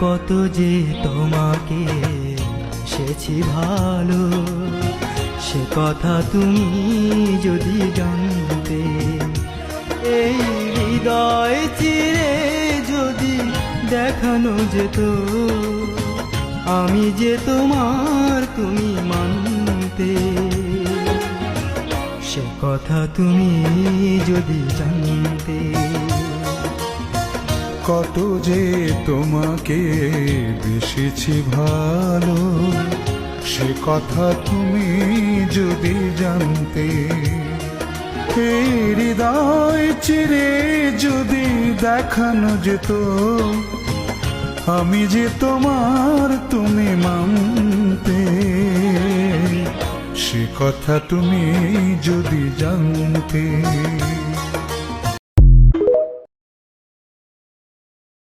কত যে তোমাকে সেছি ভালো, সে কথা তুমি যদি জানতে। এই হৃদয় চিরে যদি দেখানো যেত, আমি যে তোমার তুমি মানতে। সে কথা তুমি যদি জানতে। কত যে তোমাকে বেসেছি ভালো, সে কথা তুমি যদি জানতে। এই হৃদয় চিরে যদি দেখানো যেত, আমি যে তোমার তুমি মানতে। সে কথা তুমি যদি জানতে।